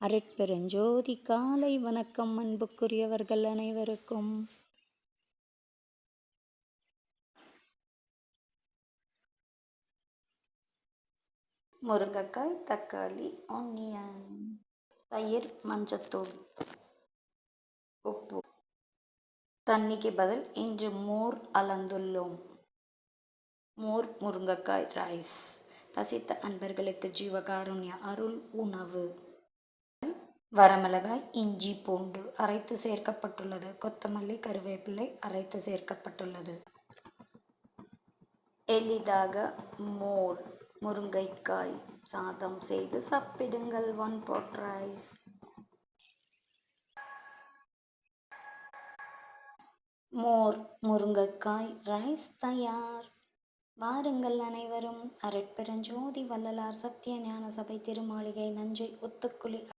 அருட்பெருஞ்சோதி காலை வணக்கம் அன்புக்குரியவர்கள் அனைவருக்கும். முருங்கைக்காய், தக்காளி, ஆனியன், தயிர், மஞ்சத்தூள், உப்பு. தண்ணிக்கு பதில் இன்று மோர் அளந்துள்ளோம். மோர் முருங்கைக்காய் ரைஸ். பசித்த அன்பர்களுக்கு ஜீவகாருண்ய அருள் உணவு. வரமிளகாய், இஞ்சி, பூண்டு அரைத்து சேர்க்கப்பட்டுள்ளது. கொத்தமல்லி, கருவேப்பிலை அரைத்து சேர்க்கப்பட்டுள்ளது. எளிதாக மோர் முருங்கைக்காய் சாதம் செய்து சாப்பிடுங்கள். 1 pot ரைஸ். மோர் முருங்கைக்காய் ரைஸ் தயார். வாருங்கள் அனைவரும். அருட்பெருஞ்சோதி வள்ளலார் சத்திய ஞான சபை திருமாளிகை நஞ்சை ஒத்துக்குழி